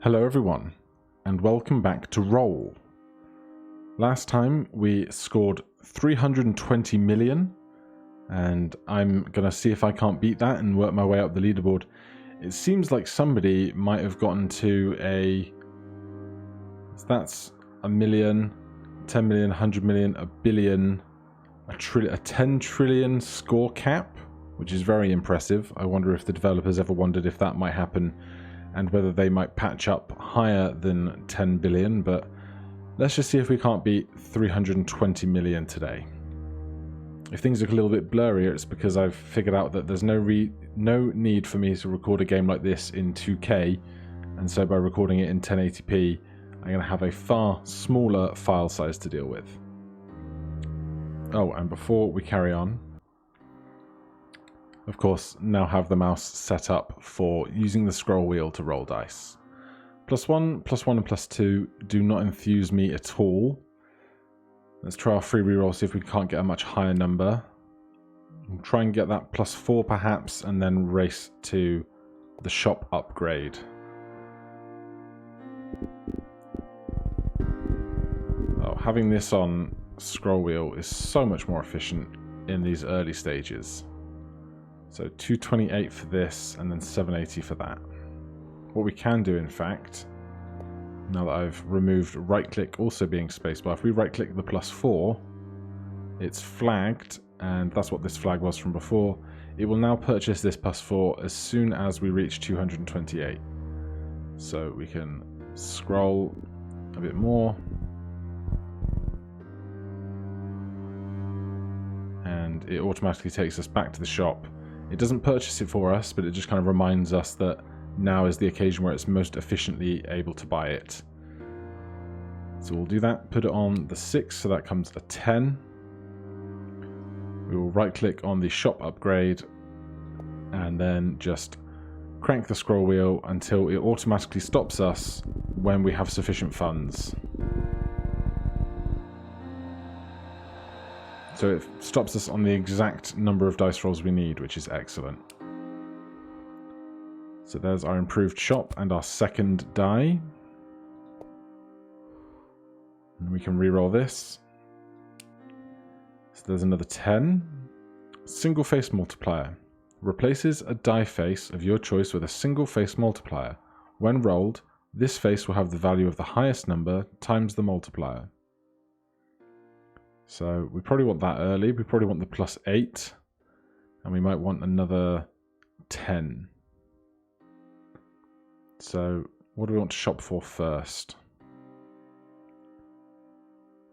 Hello everyone, and welcome back to Roll. Last time we scored 320 million, and I'm going to see if I can't beat that and work my way up the leaderboard. It seems like somebody might have gotten to so that's a million, 10 million, 100 million, a billion, a 10 trillion score cap, which is very impressive. I wonder if the developers ever wondered if that might happen and whether they might patch up higher than 10 billion, but let's just see if we can't beat 320 million today. If things look a little bit blurrier, it's because I've figured out that there's no need for me to record a game like this in 2K, and so by recording it in 1080p, I'm going to have a far smaller file size to deal with. Oh, and before we carry on, of course, now have the mouse set up for using the scroll wheel to roll dice. +1, +1, and +2 do not enthuse me at all. Let's try our free reroll, see if we can't get a much higher number. We'll try and get that +4 perhaps, and then race to the shop upgrade. Oh, having this on scroll wheel is so much more efficient in these early stages. So 228 for this, and then 780 for that. What we can do, in fact, now that I've removed right-click also being spacebar, if we right-click the +4, it's flagged, and that's what this flag was from before. It will now purchase this +4 as soon as we reach 228. So we can scroll a bit more. And it automatically takes us back to the shop. It doesn't purchase it for us, but it just kind of reminds us that now is the occasion where it's most efficiently able to buy it. So we'll do that, put it on the 6, so that comes a 10. We will right click on the shop upgrade and then just crank the scroll wheel until it automatically stops us when we have sufficient funds. So it stops us on the exact number of dice rolls we need, which is excellent. So there's our improved shop and our second die. And we can re-roll this. So there's another 10. Single face multiplier. Replaces a die face of your choice with a single face multiplier. When rolled, this face will have the value of the highest number times the multiplier. So we probably want that early. We probably want the +8. And we might want another 10. So what do we want to shop for first?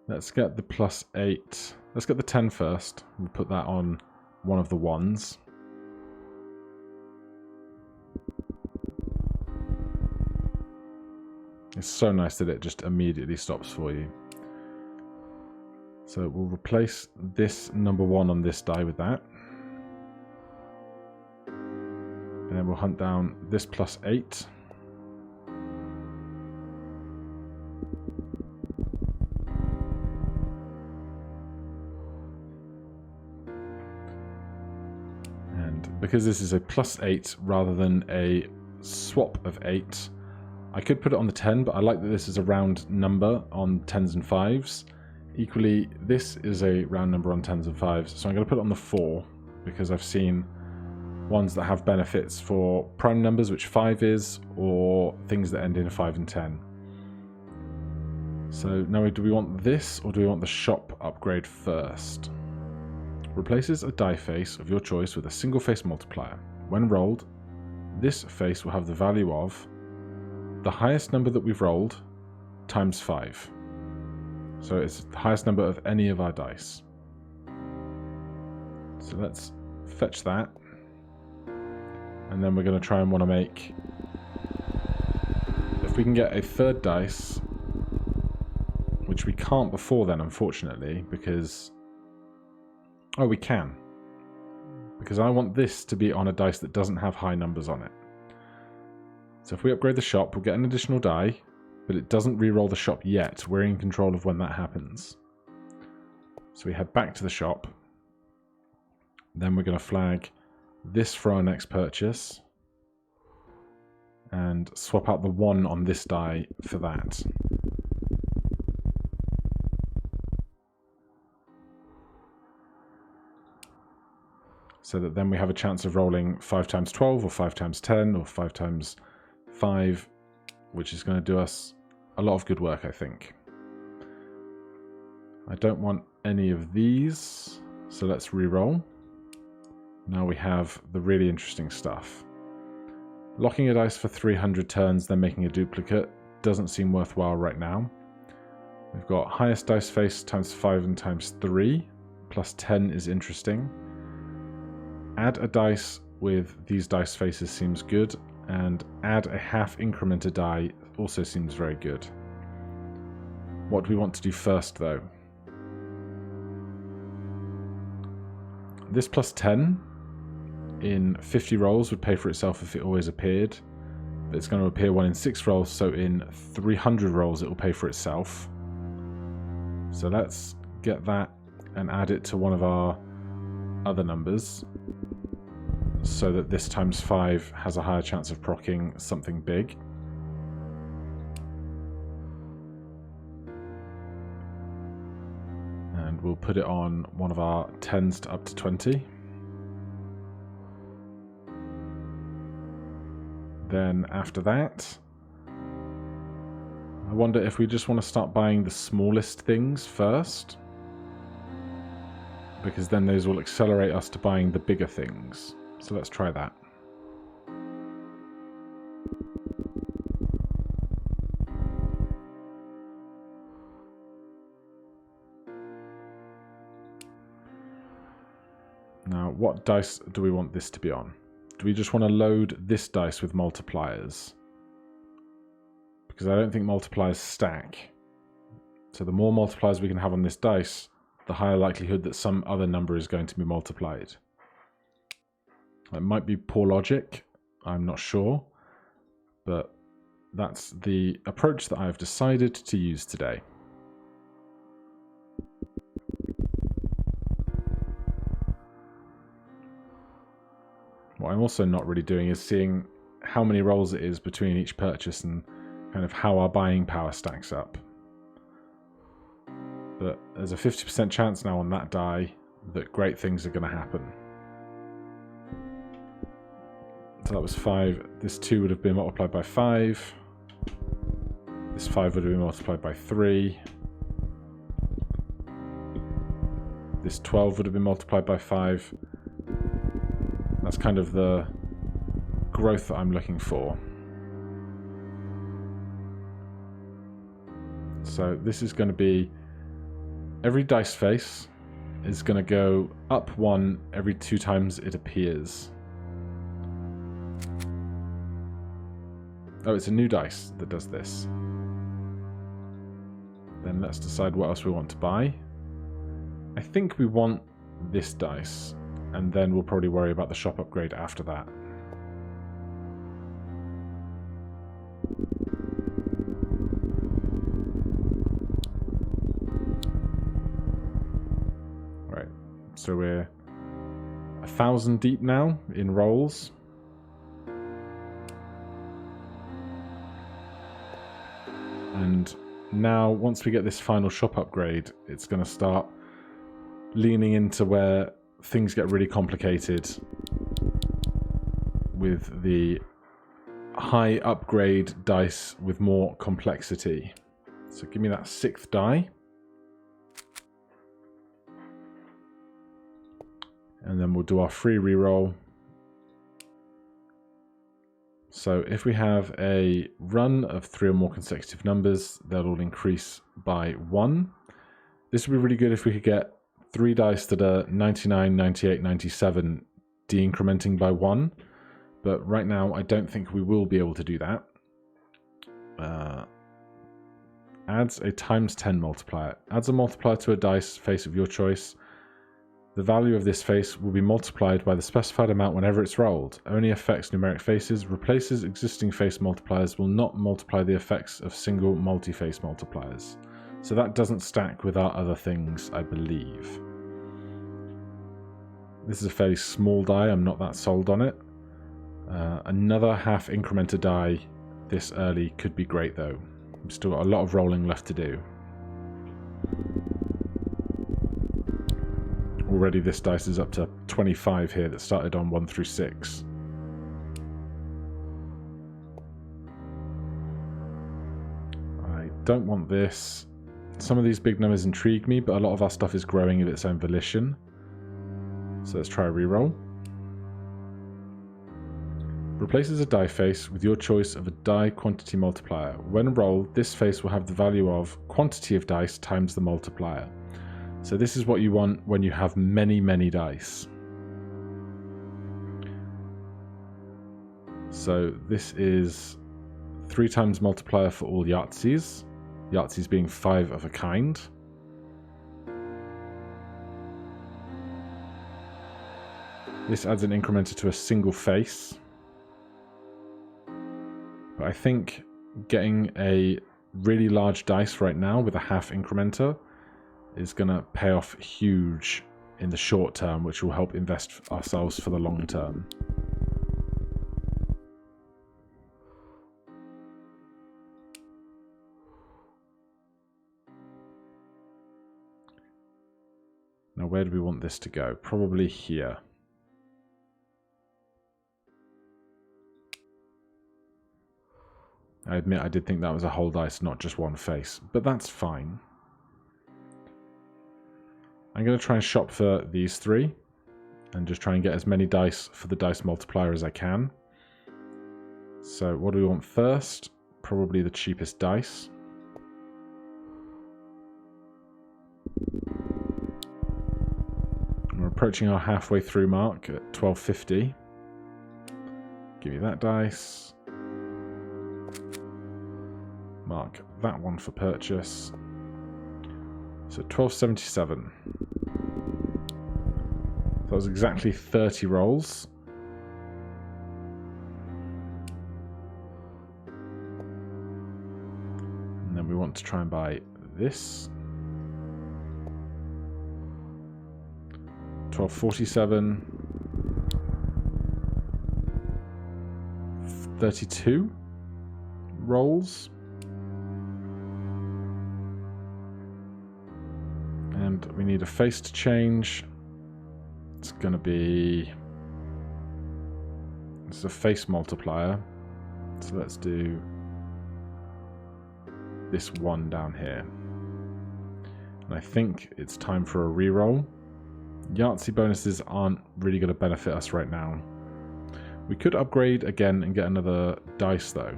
Let's get the +8. Let's get the 10 first. We'll put that on one of the ones. It's so nice that it just immediately stops for you. So we'll replace this number 1 on this die with that. And then we'll hunt down this +8. And because this is a +8 rather than a swap of 8, I could put it on the 10, but I like that this is a round number on 10s and 5s. Equally, this is a round number on 10s and 5s, so I'm going to put it on the 4, because I've seen ones that have benefits for prime numbers, which 5 is, or things that end in 5 and 10. So now do we want this, or do we want the shop upgrade first? Replaces a die face of your choice with a single face multiplier. When rolled, this face will have the value of the highest number that we've rolled times 5. So it's the highest number of any of our dice. So let's fetch that. And then we're going to try and want to make... If we can get a third dice, which we can't before then, unfortunately, because... Oh, we can. Because I want this to be on a dice that doesn't have high numbers on it. So if we upgrade the shop, we'll get an additional die. But it doesn't re-roll the shop yet. We're in control of when that happens. So we head back to the shop. Then we're going to flag this for our next purchase. and swap out the 1 on this die for that. So that then we have a chance of rolling 5 times 12 or 5 times 10 or 5 times 5, which is going to do us a lot of good work, I think. I don't want any of these, so let's re-roll. Now we have the really interesting stuff. Locking a dice for 300 turns, then making a duplicate doesn't seem worthwhile right now. We've got highest dice face times 5 and times 3, plus 10 is interesting. Add a dice with these dice faces seems good, and add a half increment a die also seems very good. What do we want to do first, though? This plus 10 in 50 rolls would pay for itself if it always appeared. But it's going to appear 1 in 6 rolls, so in 300 rolls it will pay for itself. So let's get that and add it to one of our other numbers, so that this times 5 has a higher chance of proccing something big. And we'll put it on one of our 10s to up to 20. Then after that, I wonder if we just want to start buying the smallest things first, because then those will accelerate us to buying the bigger things. So let's try that. Now, what dice do we want this to be on? Do we just want to load this dice with multipliers? Because I don't think multipliers stack. So the more multipliers we can have on this dice, the higher likelihood that some other number is going to be multiplied. It might be poor logic, I'm not sure, but that's the approach that I've decided to use today. What I'm also not really doing is seeing how many rolls it is between each purchase and kind of how our buying power stacks up. But there's a 50% chance now on that die that great things are going to happen. So that was 5. This 2 would have been multiplied by 5. This 5 would have been multiplied by 3. This 12 would have been multiplied by 5. That's kind of the growth that I'm looking for. So this is going to be, every dice face is going to go up 1 every 2 times it appears. Oh, it's a new dice that does this. Then let's decide what else we want to buy. I think we want this dice, and then we'll probably worry about the shop upgrade after that. Right, so we're 1,000 deep now in rolls. And now, once we get this final shop upgrade, it's going to start leaning into where things get really complicated with the high upgrade dice with more complexity. So give me that 6th die. And then we'll do our free reroll. So if we have a run of 3 or more consecutive numbers, that'll increase by 1. This would be really good if we could get 3 dice that are 99, 98, 97 de-incrementing by 1. But right now, I don't think we will be able to do that. Adds a times 10 multiplier. Adds a multiplier to a dice face of your choice. The value of this face will be multiplied by the specified amount whenever it's rolled. Only affects numeric faces. Replaces existing face multipliers. Will not multiply the effects of single multi-face multipliers. So that doesn't stack with our other things, I believe. This is a fairly small die. I'm not that sold on it. Another half incrementer die this early could be great though. We've still got a lot of rolling left to do. Already this dice is up to 25 here that started on 1 through 6. I don't want this. Some of these big numbers intrigue me, but a lot of our stuff is growing of its own volition. So let's try a reroll. Replaces a die face with your choice of a die quantity multiplier. When rolled, this face will have the value of quantity of dice times the multiplier. So this is what you want when you have many, many dice. So this is 3 times multiplier for all Yahtzees. Yahtzees being 5 of a kind. This adds an incrementer to a single face. But I think getting a really large dice right now with a half incrementer is going to pay off huge in the short term, which will help invest ourselves for the long term. Now, where do we want this to go? Probably here. I admit I did think that was a whole dice, not just one face, but that's fine. I'm going to try and shop for these 3 and just try and get as many dice for the dice multiplier as I can. So what do we want first? Probably the cheapest dice. We're approaching our halfway through mark at 1250. Give you that dice. Mark that one for purchase. So 1277. That was exactly 30 rolls. And then we want to try and buy this. 1247. 32 rolls. And we need a face to change. It's going to be... It's a face multiplier. So let's do this one down here. And I think it's time for a reroll. Yahtzee bonuses aren't really going to benefit us right now. We could upgrade again and get another dice though.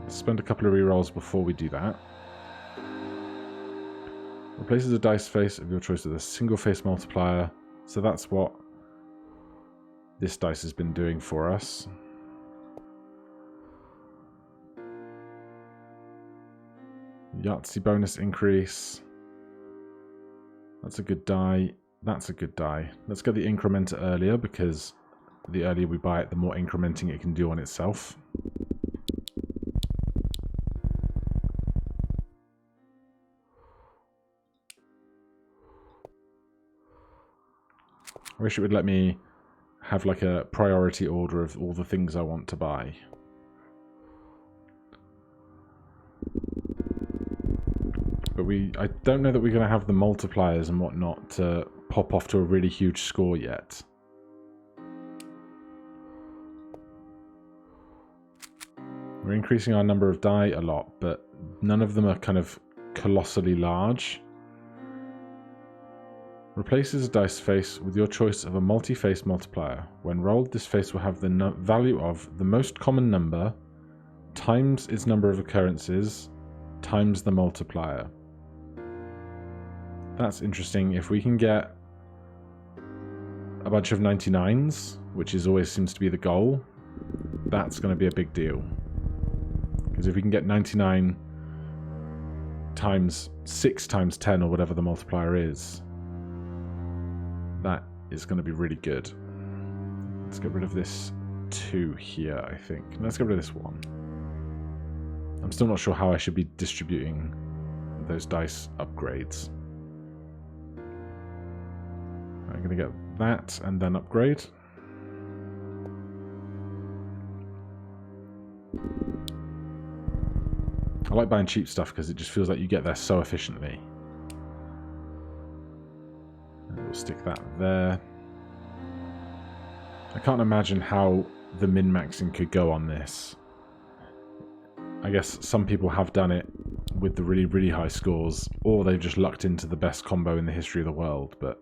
Let's spend a couple of rerolls before we do that. Replaces a dice face of your choice with a single face multiplier. So that's what this dice has been doing for us. Yahtzee bonus increase. That's a good die. That's a good die. Let's get the incrementer earlier, because the earlier we buy it, the more incrementing it can do on itself. I wish it would let me have like a priority order of all the things I want to buy. But I don't know that we're going to have the multipliers and whatnot to pop off to a really huge score yet. We're increasing our number of die a lot, but none of them are kind of colossally large. Replaces a dice face with your choice of a multi-face multiplier. When rolled, this face will have the value of the most common number times its number of occurrences times the multiplier. That's interesting. If we can get a bunch of 99s, which always seems to be the goal, that's going to be a big deal. Because if we can get 99 times 6 times 10 or whatever the multiplier is, that is going to be really good. Let's get rid of this 2 here, I think. Let's get rid of this 1. I'm still not sure how I should be distributing those dice upgrades. I'm going to get that and then upgrade. I like buying cheap stuff because it just feels like you get there so efficiently. And we'll stick that there. I can't imagine how the min-maxing could go on this. I guess some people have done it with the really, really high scores, or they've just lucked into the best combo in the history of the world, but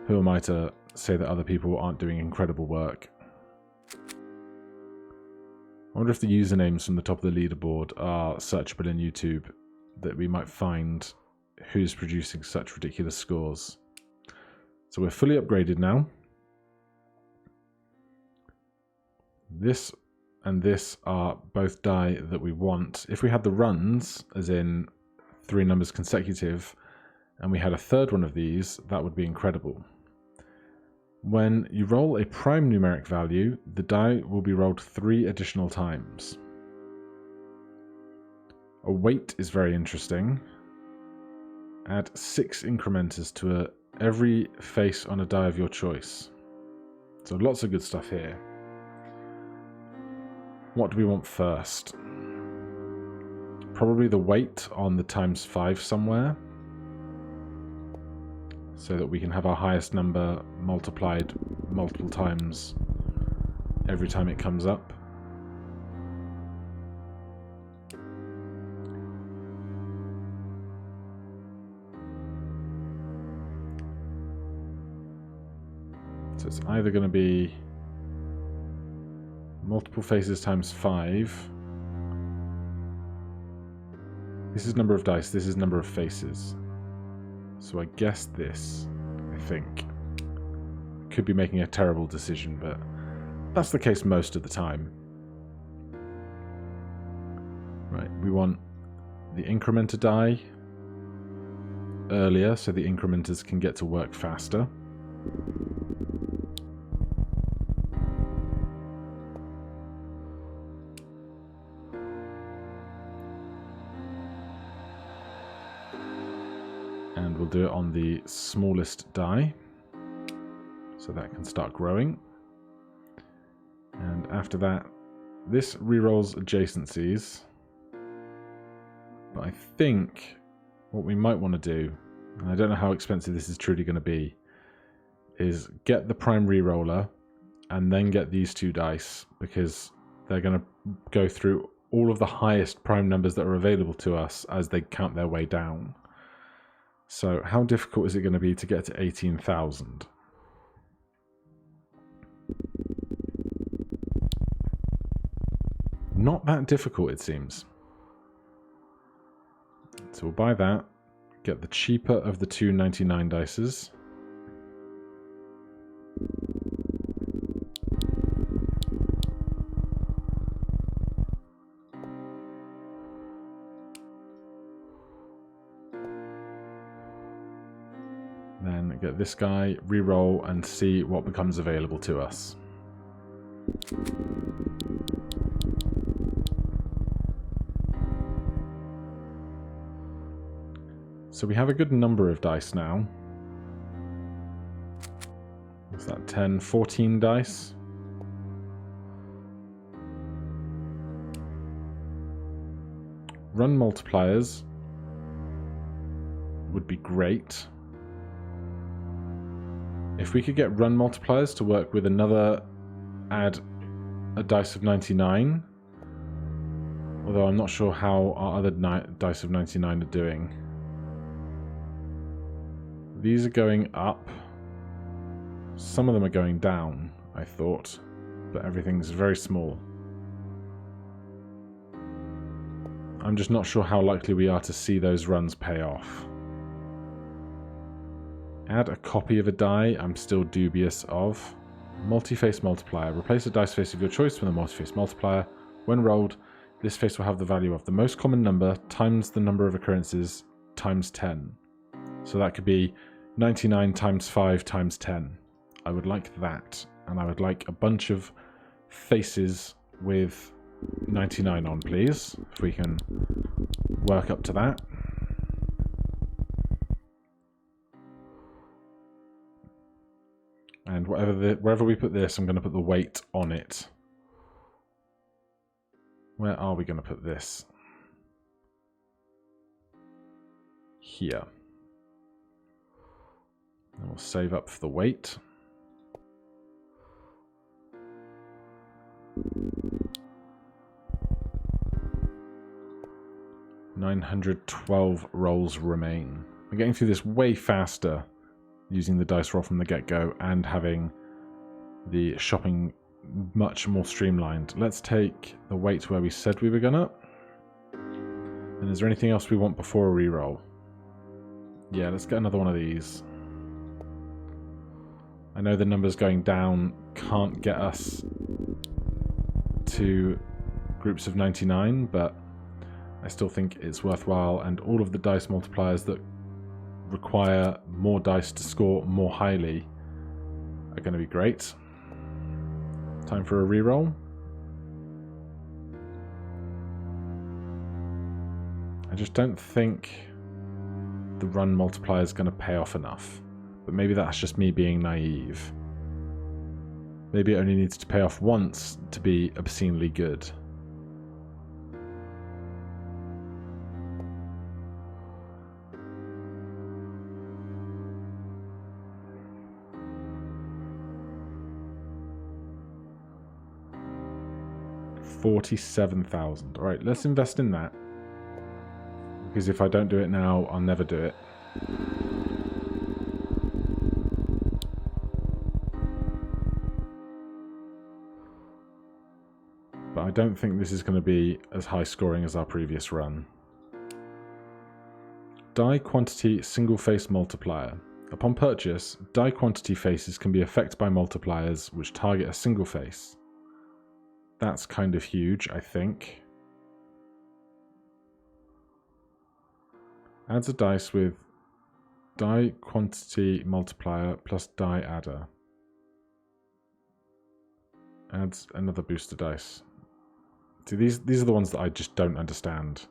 who am I to say that other people aren't doing incredible work? I wonder if the usernames from the top of the leaderboard are searchable in YouTube, that we might find who's producing such ridiculous scores. So we're fully upgraded now. This and this are both die that we want. If we had the runs, as in 3 numbers consecutive, and we had a third one of these, that would be incredible. When you roll a prime numeric value, the die will be rolled 3 additional times. A weight is very interesting. Add 6 incrementers to every face on a die of your choice. So lots of good stuff here. What do we want first? Probably the weight on the ×5 somewhere, so that we can have our highest number multiplied multiple times every time it comes up. So it's either going to be multiple faces ×5. This is number of dice, this is number of faces. So I guess this, I think. Could be making a terrible decision, but that's the case most of the time. Right, we want the incrementer die earlier so the incrementers can get to work faster. And we'll do it on the smallest die, so that can start growing. And after that, this rerolls adjacencies. But I think what we might want to do, and I don't know how expensive this is truly going to be, is get the prime reroller and then get these 2 dice, because they're going to go through all of the highest prime numbers that are available to us as they count their way down. So how difficult is it going to be to get to 18,000? Not that difficult, it seems. So we'll buy that, get the cheaper of the 2 99 dices. Then get this guy, re-roll, and see what becomes available to us. So we have a good number of dice now. What's that, 10, 14 dice? Run multipliers would be great. If we could get run multipliers to work with another, add a dice of 99, although I'm not sure how our other dice of 99 are doing. These are going up. Some of them are going down, I thought, but everything's very small. I'm just not sure how likely we are to see those runs pay off. Add a copy of a die, I'm still dubious of. Multi-face multiplier. Replace a dice face of your choice with a multi-face multiplier. When rolled, this face will have the value of the most common number times the number of occurrences times 10. So that could be 99 times 5 times 10. I would like that. And I would like a bunch of faces with 99 on, please. If we can work up to that. And wherever we put this, I'm going to put the weight on it. Where are we going to put this? here. And we'll save up for the weight. $912 rolls remain. We're getting through this way faster using the dice roll from the get-go and having the shopping much more streamlined. Let's take the weight where we said we were gonna. And is there anything else we want before a reroll? Yeah, let's get another one of these. I know the numbers going down can't get us to groups of 99, but I still think it's worthwhile, and all of the dice multipliers that require more dice to score more highly are going to be great. Time for a reroll. I just don't think the run multiplier is going to pay off enough, but maybe that's just me being naive. Maybe it only needs to pay off once to be obscenely good. $47,000. All right, let's invest in that. Because if I don't do it now, I'll never do it. But I don't think this is going to be as high scoring as our previous run. Die quantity single face multiplier. Upon purchase, die quantity faces can be affected by multipliers which target a single face. That's kind of huge, I think. Adds a dice with die quantity multiplier plus die adder. Adds another booster dice. See, these are the ones that I just don't understand.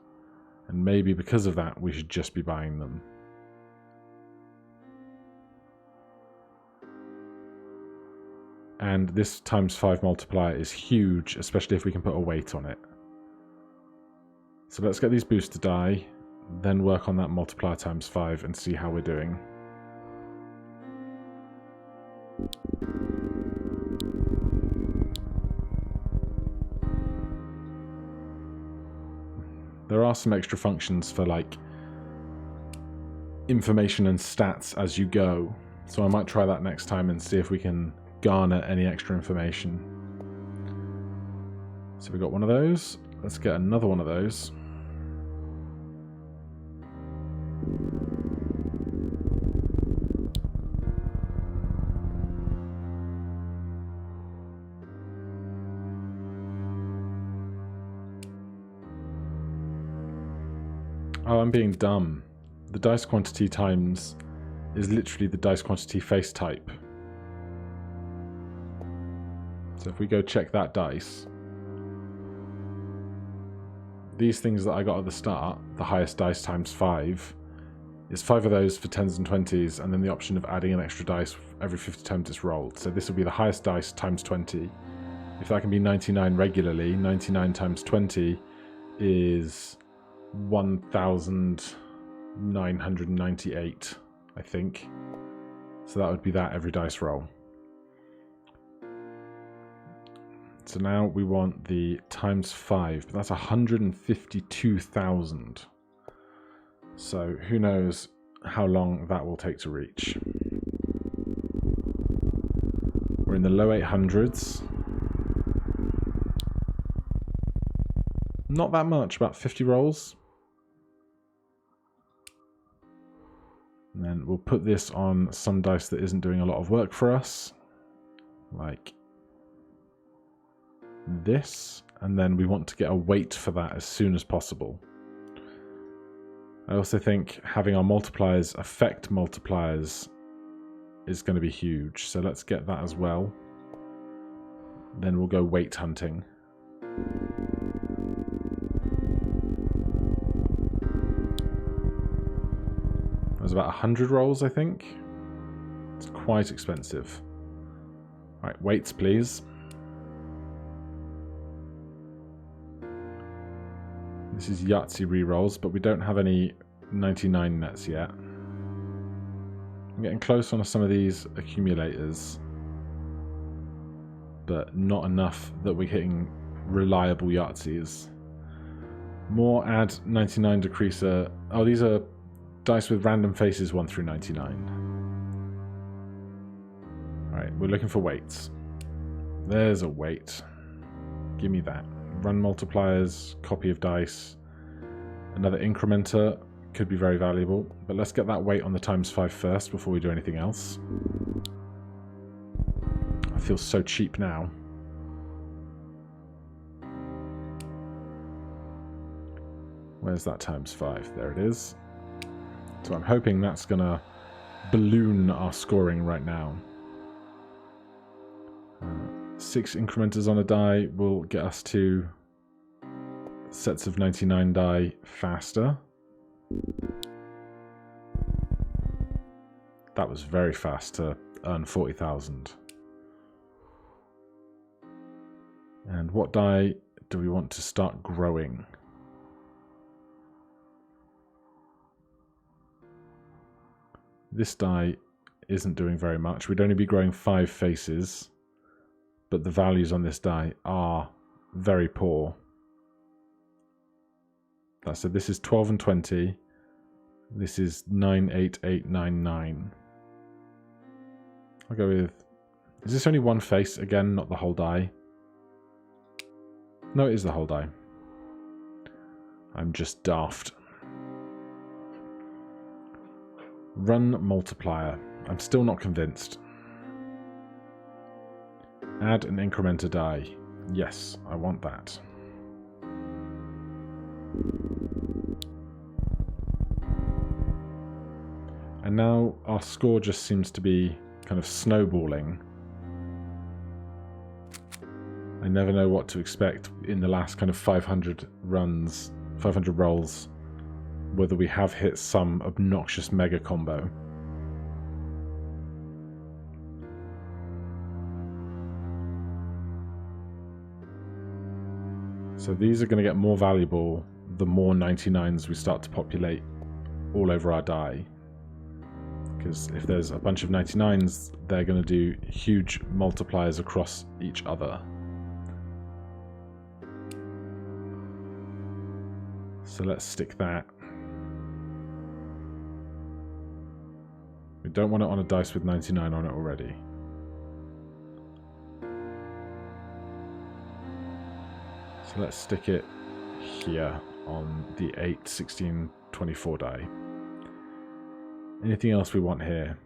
And maybe because of that, we should just be buying them. And this ×5 multiplier is huge, especially if we can put a weight on it. So let's get these booster die, then work on that multiplier ×5 and see how we're doing. There are some extra functions for like information and stats as you go, so I might try that next time and see if we can garner any extra information. So we got one of those. Let's get another one of those. Oh, I'm being dumb. The dice quantity times is literally the dice quantity face type. So if we go check that dice, these things that I got at the start, the highest dice ×5, is 5 of those for 10s and 20s, and then the option of adding an extra dice every 50 times it's rolled. So this will be the highest dice ×20. If that can be 99 regularly, 99 times 20 is 1,998, I think. So that would be that every dice roll. So now we want the ×5, but that's 152,000. So who knows how long that will take to reach. We're in the low 800s. Not that much, about 50 rolls. And then we'll put this on some dice that isn't doing a lot of work for us. Like this, and then we want to get a weight for that as soon as possible. I also think having our multipliers affect multipliers is going to be huge, so let's get that as well. Then we'll go weight hunting. It was about 100 rolls, I think. It's quite expensive. Right, weights please. This is Yahtzee rerolls, but we don't have any 99 nets yet. I'm getting close on some of these accumulators, but not enough that we're hitting reliable Yahtzees. More add 99 decreaser. Oh, these are dice with random faces 1 through 99. Alright, we're looking for weights. There's a weight. Give me that. Run multipliers, copy of dice. Another incrementer could be very valuable, but let's get that weight on the ×5 first before we do anything else. I feel so cheap now. Where's that ×5? There it is. So I'm hoping that's going to balloon our scoring right now. 6 incrementers on a die will get us to sets of 99 die faster. That was very fast to earn 40,000. And what die do we want to start growing? This die isn't doing very much. We'd only be growing 5 faces, but the values on this die are very poor. So this is 12 and 20. This is 9, 8, 8, 9, 9. I'll go with... Is this only one face? Again, not the whole die. No, it is the whole die. I'm just daft. Run multiplier. I'm still not convinced. Add an incrementer die. Yes, I want that. And now our score just seems to be kind of snowballing. I never know what to expect in the last kind of 500 runs, 500 rolls, whether we have hit some obnoxious mega combo. So these are going to get more valuable the more 99s we start to populate all over our die. Because if there's a bunch of 99s, they're going to do huge multipliers across each other. So let's stick that. We don't want it on a dice with 99 on it already. So let's stick it here on the 8, 16, 24 die. Anything else we want here?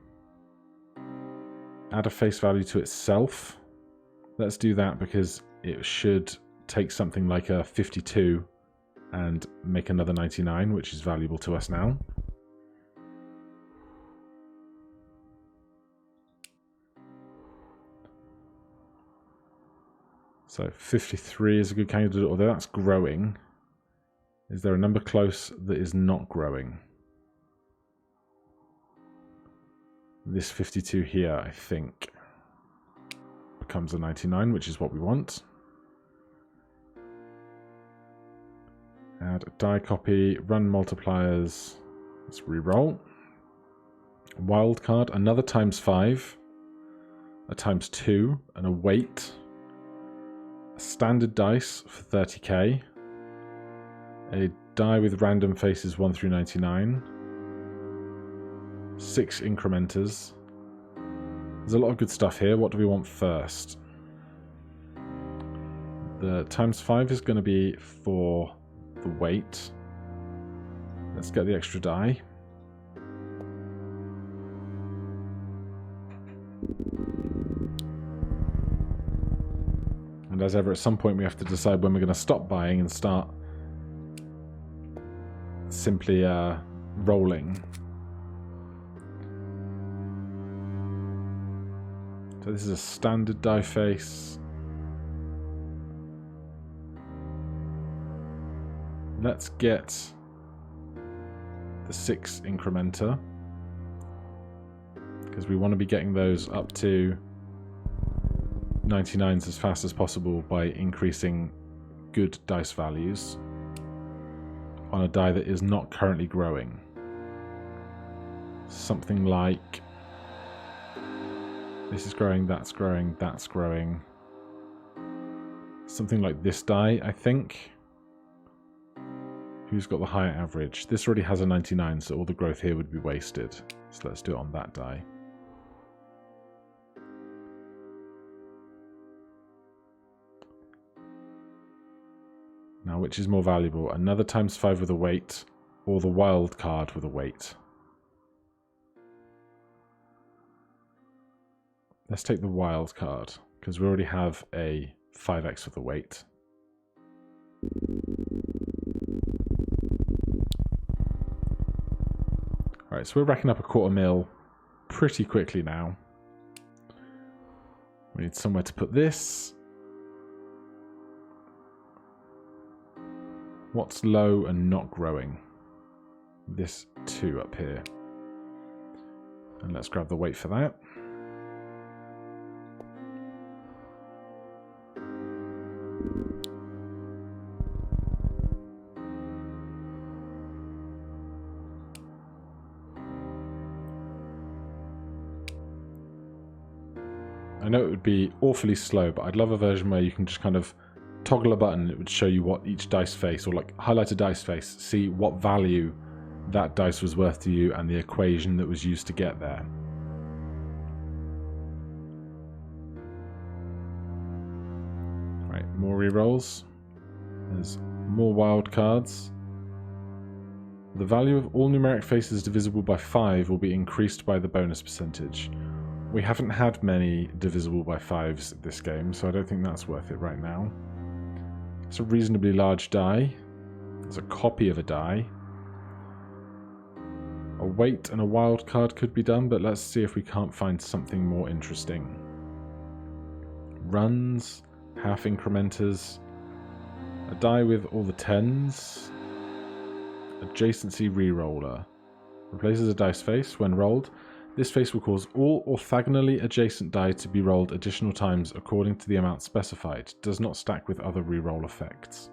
Add a face value to itself. Let's do that because it should take something like a 52 and make another 99, which is valuable to us now. So 53 is a good candidate, although that's growing. Is there a number close that is not growing? This 52 here, I think, becomes a 99, which is what we want. Add a die copy, run multipliers. Let's reroll. Wildcard, another ×5, a ×2, and a weight. A standard dice for 30k. A die with random faces 1 through 99. 6 incrementers. There's a lot of good stuff here. What do we want first? The ×5 is going to be for the weight. Let's get the extra die. And as ever, at some point we have to decide when we're going to stop buying and start simply rolling. So this is a standard die face. Let's get the 6 incrementer, because we want to be getting those up to 99s as fast as possible by increasing good dice values on a die that is not currently growing. something like this is growing, that's growing, that's growing. Something like this die, I think. Who's got the higher average? This already has a 99, so all the growth here would be wasted. So let's do it on that die. Now, which is more valuable? Another ×5 with a weight, or the wild card with a weight? Let's take the wild card, because we already have a 5x with a weight. Alright, so we're racking up a $250,000 pretty quickly now. We need somewhere to put this. What's low and not growing? This 2 up here. And let's grab the weight for that. I know it would be awfully slow, but I'd love a version where you can just kind of toggle a button and it would show you what each dice face, or like highlight a dice face, see what value that dice was worth to you and the equation that was used to get there. Right, more rerolls. There's more wild cards. The value of all numeric faces divisible by 5 will be increased by the bonus percentage. We haven't had many divisible by 5s this game, so I don't think that's worth it right now. It's a reasonably large die. It's a copy of a die. A weight and a wild card could be done, but let's see if we can't find something more interesting. Runs, half incrementers, a die with all the 10s, adjacency reroller. Replaces a dice face when rolled. This face will cause all orthogonally adjacent die to be rolled additional times according to the amount specified. Does not stack with other reroll effects.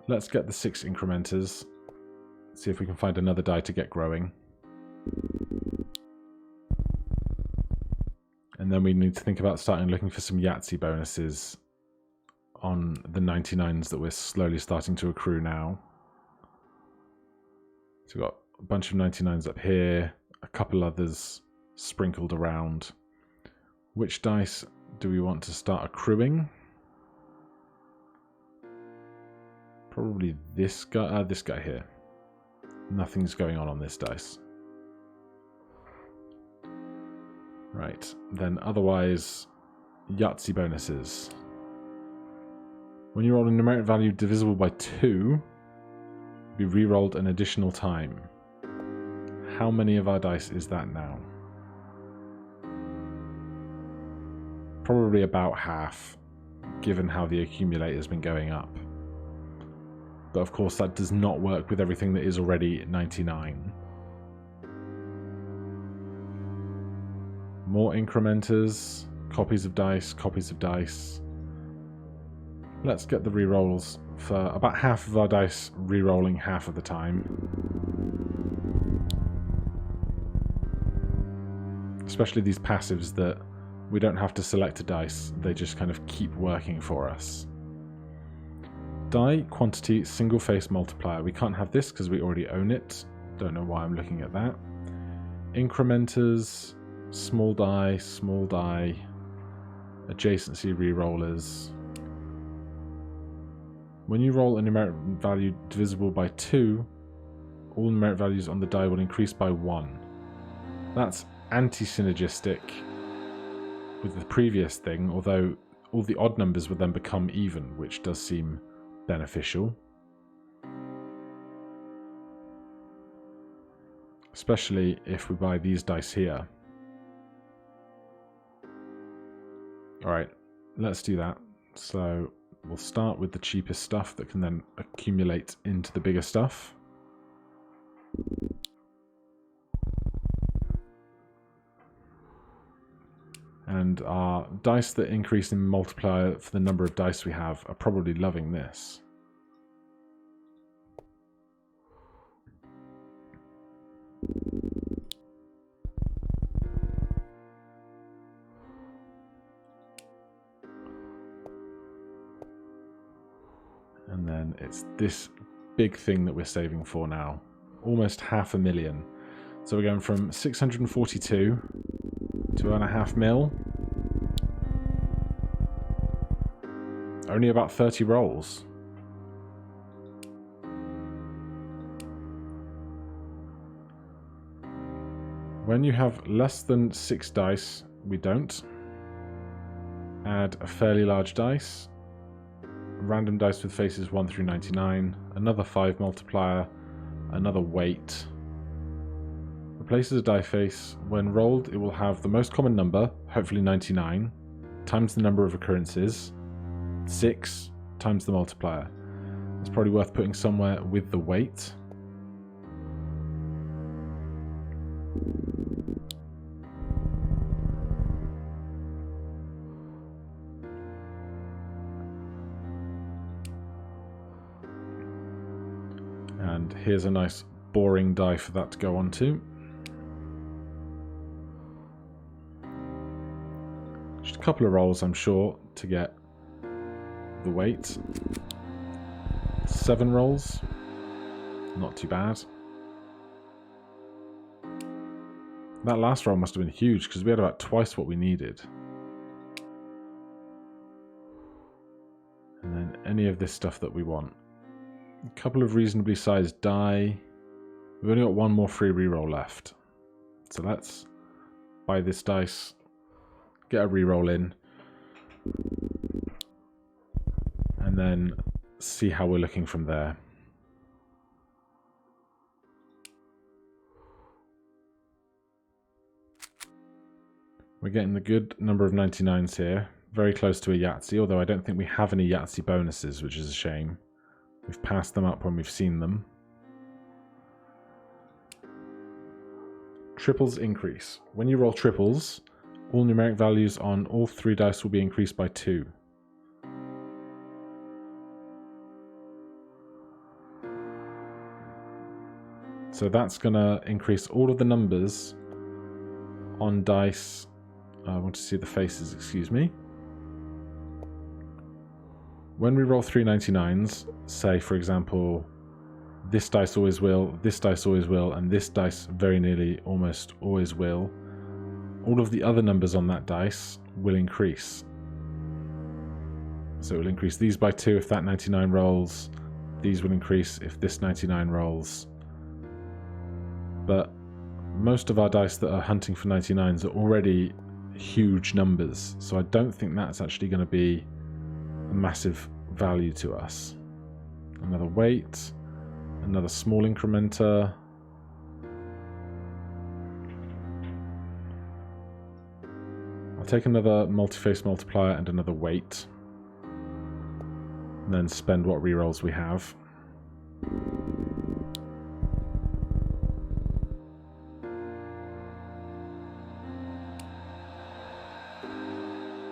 Let's get the 6 incrementers. See if we can find another die to get growing. And then we need to think about starting looking for some Yahtzee bonuses on the 99s that we're slowly starting to accrue now. So we've got a bunch of 99s up here, a couple others sprinkled around. Which dice do we want to start accruing? Probably this guy here. Nothing's going on this dice. Right, then otherwise, Yahtzee bonuses. When you roll a numeric value divisible by 2, be re-rolled an additional time. How many of our dice is that now? Probably about half, given how the accumulator's been going up. But of course that does not work with everything that is already 99. More incrementers, copies of dice, copies of dice. Let's get the re-rolls for about half of our dice re-rolling half of the time. Especially these passives that we don't have to select a dice, they just kind of keep working for us. Die, quantity, single face multiplier. We can't have this because we already own it. Don't know why I'm looking at that. Incrementers, small die, adjacency re-rollers. When you roll a numeric value divisible by 2, all numeric values on the die will increase by 1. That's anti-synergistic with the previous thing, although all the odd numbers would then become even, which does seem beneficial. Especially if we buy these dice here. Alright, let's do that. So we'll start with the cheapest stuff that can then accumulate into the bigger stuff. And our dice that increase in multiplier for the number of dice we have are probably loving this. And then it's this big thing that we're saving for now. Almost 500,000. So we're going from 642 to 2.5 mil. Only about 30 rolls. When you have less than 6 dice, we don't. Add a fairly large dice. Random dice with faces 1 through 99. Another 5 multiplier. Another weight. Replaces a die face. When rolled, it will have the most common number, hopefully 99, times the number of occurrences, 6 times the multiplier. It's probably worth putting somewhere with the weight. And here's a nice boring die for that to go onto. Just a couple of rolls, I'm sure, to get the weight. 7 rolls. Not too bad. That last roll must have been huge because we had about twice what we needed. And then any of this stuff that we want. A couple of reasonably sized die. We've only got one more free reroll left. So let's buy this dice, get a reroll in, and then see how we're looking from there. We're getting the good number of 99s here. Very close to a Yahtzee, although I don't think we have any Yahtzee bonuses, which is a shame. We've passed them up when we've seen them. Triples increase. When you roll triples, all numeric values on all 3 dice will be increased by 2. So that's going to increase all of the numbers on dice. I want to see the faces, excuse me. When we roll 3 99s, say for example, this dice always will, this dice always will, and this dice very nearly almost always will, all of the other numbers on that dice will increase. So it will increase these by 2 if that 99 rolls, these will increase if this 99 rolls. But most of our dice that are hunting for 99s are already huge numbers, so I don't think that's actually going to be a massive value to us. Another weight, another small incrementer. I'll take another multi-face multiplier and another weight, and then spend what rerolls we have.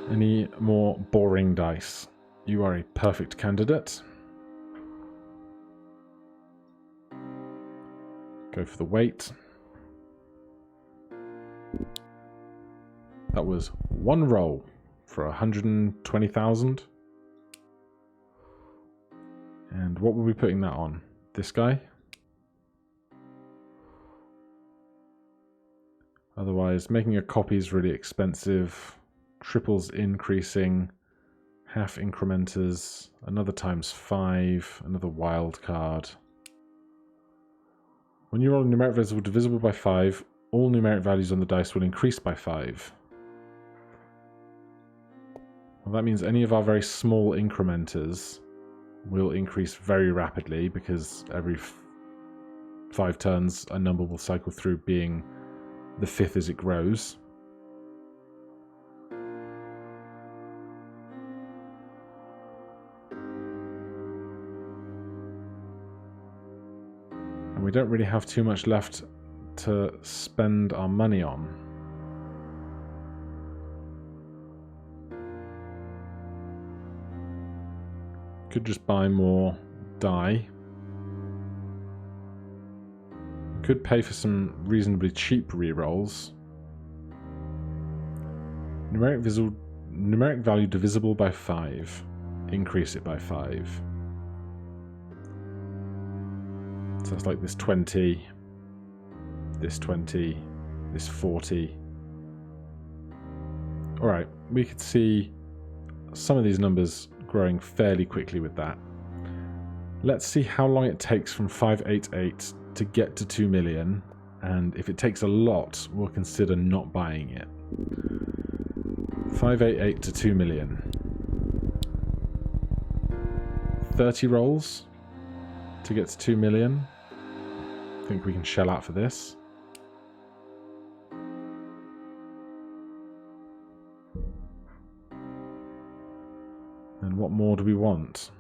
Any more boring dice? You are a perfect candidate. Go for the weight. That was 1 roll for 120,000. And what were we putting that on? This guy? Otherwise, making a copy is really expensive. Triples increasing. Half incrementers. Another times 5. Another wild card. When you roll a numeric value divisible by 5, all numeric values on the dice will increase by 5. Well, that means any of our very small incrementers will increase very rapidly, because every 5 turns a number will cycle through being the 5th as it grows. And we don't really have too much left to spend our money on. Could just buy more die. Could pay for some reasonably cheap rerolls. Numeric value divisible by 5. Increase it by 5. So it's like this 20, this 20, this 40. Alright, we could see some of these numbers growing fairly quickly with that. Let's see how long it takes from 588 to get to 2 million, and if it takes a lot, we'll consider not buying it. 588 to 2 million. 30 rolls to get to 2 million. I think we can shell out for this. And what more do we want?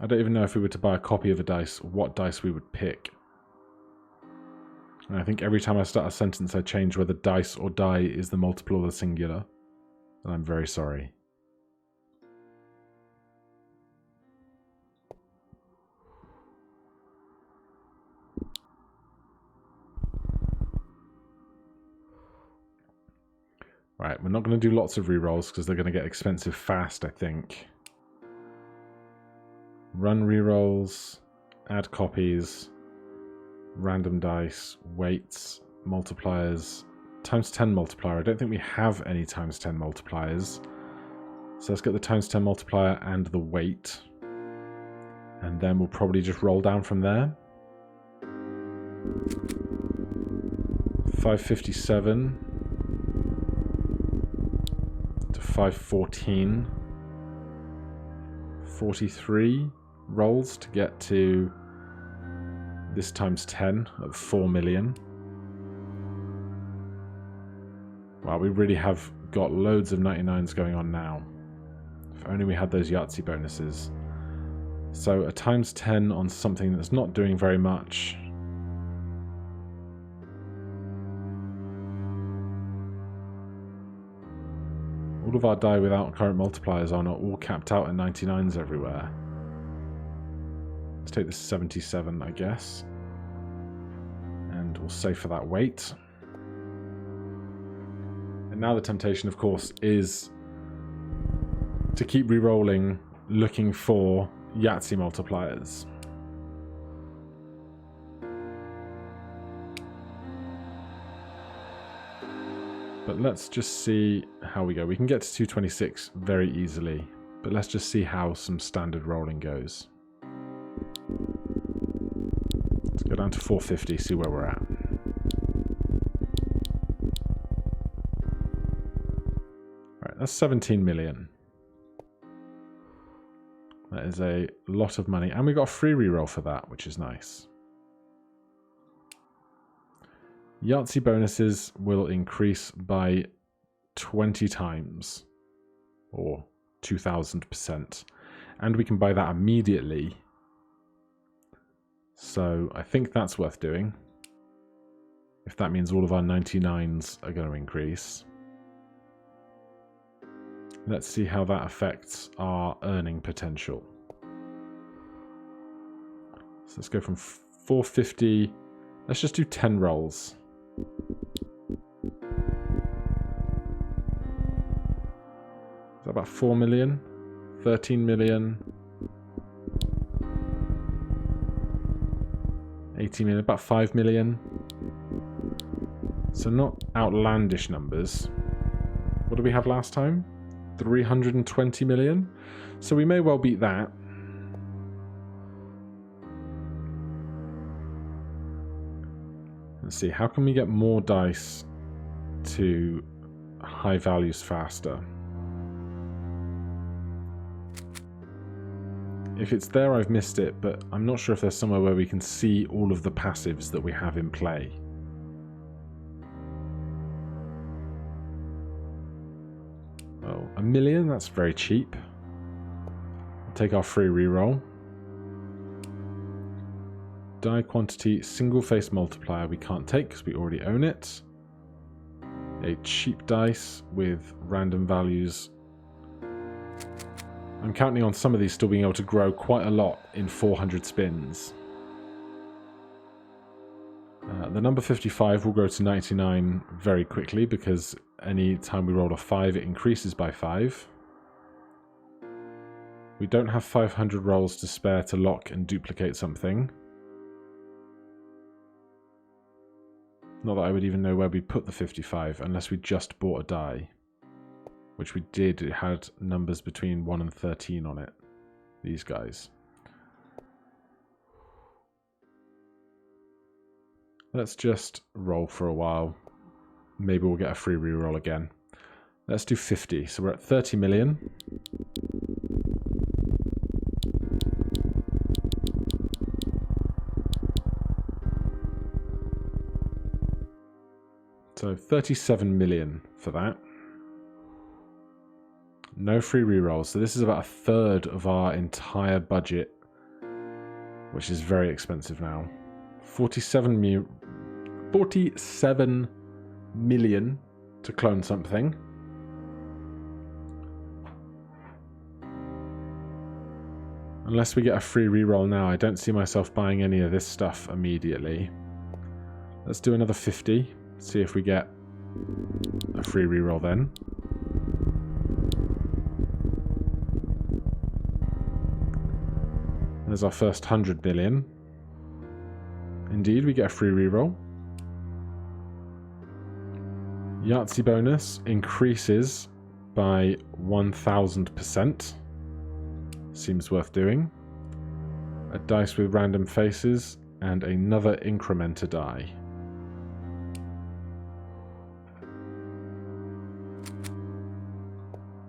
I don't even know if we were to buy a copy of a dice, what dice we would pick. And I think every time I start a sentence I change whether dice or die is the multiple or the singular. And I'm very sorry. Right, we're not going to do lots of rerolls because they're going to get expensive fast, I think. Run rerolls, add copies, random dice, weights, multipliers, times 10 multiplier. I don't think we have any times 10 multipliers. So let's get the times 10 multiplier and the weight. And then we'll probably just roll down from there. 557 to 514. 43 rolls to get to this times 10 of 4 million. Wow, we really have got loads of 99s going on now. If only we had those Yahtzee bonuses. So a times 10 on something that's not doing very much. All of our die without current multipliers on are all capped out at 99s everywhere. Let's take this 77, I guess. And we'll save for that weight. And now the temptation, of course, is to keep re-rolling, looking for Yahtzee multipliers. But let's just see how we go. We can get to 226 very easily, but let's just see how some standard rolling goes. Let's go down to 450, see where we're at. Alright, that's 17 million. That is a lot of money, and we got a free reroll for that, which is nice. Yahtzee bonuses will increase by 20 times, or 2000%, and we can buy that immediately. So I think that's worth doing, if that means all of our 99s are going to increase. Let's see how that affects our earning potential. So let's go from 450, let's just do 10 rolls. Is that about 4 million? 13 million? 18 million? About 5 million? So not outlandish numbers. What did we have last time? 320 million? So we may well beat that. Let's see, how can we get more dice to high values faster? If it's there, I've missed it, but I'm not sure if there's somewhere where we can see all of the passives that we have in play. Oh, 1 million? That's very cheap. We'll take our free reroll. Die quantity, single face multiplier we can't take because we already own it. A cheap dice with random values. I'm counting on some of these still being able to grow quite a lot in 400 spins. The number 55 will grow to 99 very quickly because any time we roll a 5 it increases by 5. We don't have 500 rolls to spare to lock and duplicate something. Not that I would even know where we put the 55 unless we just bought a die. Which we did. It had numbers between 1 and 13 on it. These guys. Let's just roll for a while. Maybe we'll get a free reroll again. Let's do 50. So we're at 30 million. So 37 million for that. No free rerolls. So this is about a third of our entire budget, which is very expensive now. 47 million to clone something. Unless we get a free reroll now, I don't see myself buying any of this stuff immediately. Let's do another 50. See if we get a free reroll then. There's our first 100 million. Indeed, we get a free reroll. Yahtzee bonus increases by 1000%. Seems worth doing. A dice with random faces and another incrementer die.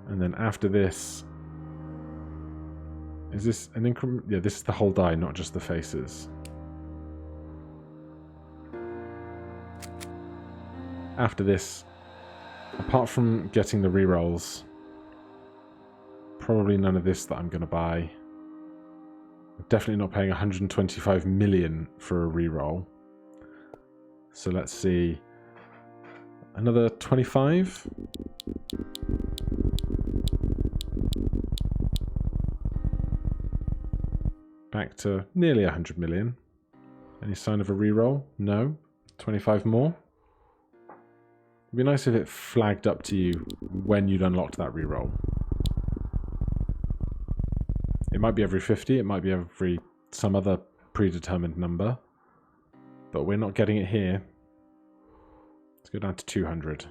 And then after this, is this an increment? Yeah, this is the whole die, not just the faces. After this, apart from getting the rerolls, probably none of this that I'm going to buy. I'm definitely not paying 125 million for a reroll. So let's see. Another 25. Back to nearly 100 million. Any sign of a reroll? No. 25 more. It'd be nice if it flagged up to you when you'd unlocked that reroll. It might be every 50, it might be every some other predetermined number. But we're not getting it here. Let's go down to 200.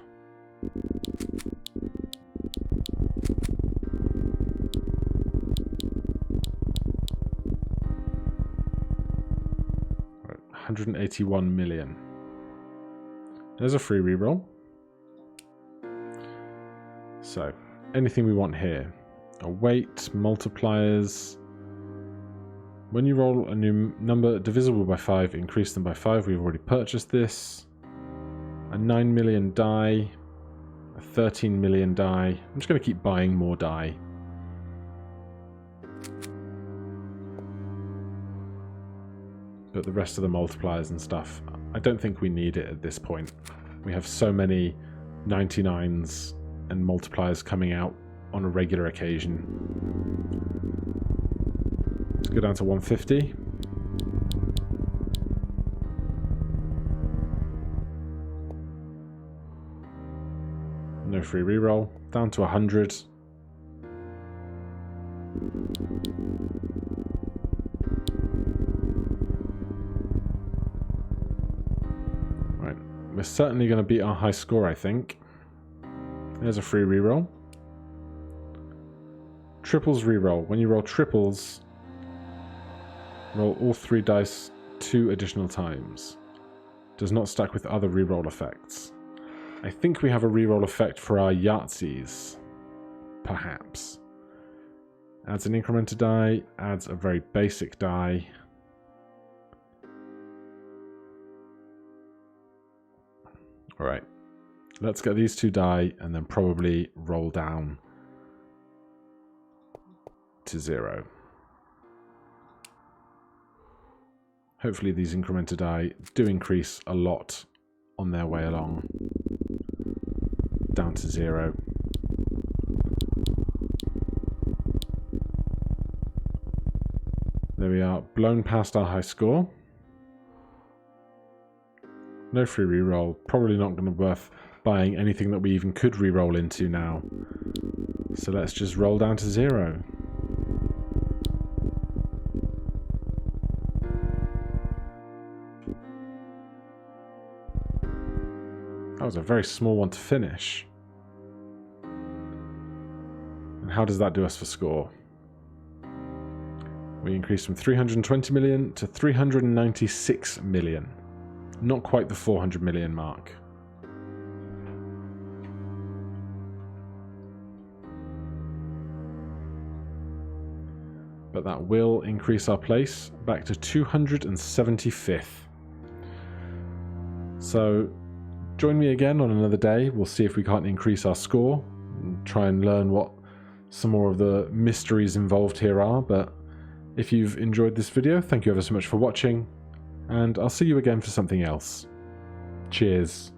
Right, 181 million. There's a free reroll. So, anything we want here. A weight, multipliers. When you roll a new number divisible by 5, increase them by 5. We've already purchased this. A 9 million die. A 13 million die. I'm just going to keep buying more die. But the rest of the multipliers and stuff, I don't think we need it at this point. We have so many 99s and multipliers coming out on a regular occasion. Let's go down to 150. No free reroll. Down to 100. Right. We're certainly going to beat our high score, I think. There's a free reroll. Triples reroll. When you roll triples, roll all 3 dice 2 additional times. Does not stack with other reroll effects. I think we have a reroll effect for our Yahtzees. Perhaps. Adds an incrementer die, adds a very basic die. Alright. Let's get these 2 die and then probably roll down to 0. Hopefully these incrementer die do increase a lot on their way along. Down to 0. There we are, blown past our high score. No free reroll, probably not going to be worth buying anything that we even could reroll into now. So let's just roll down to 0. was a very small one to finish. And how does that do us for score? We increased from 320 million to 396 million. Not quite the 400 million mark. But that will increase our place back to 275th. So join me again on another day. We'll see if we can't increase our score and try and learn what some more of the mysteries involved here are. But if you've enjoyed this video, thank you ever so much for watching, and I'll see you again for something else. Cheers.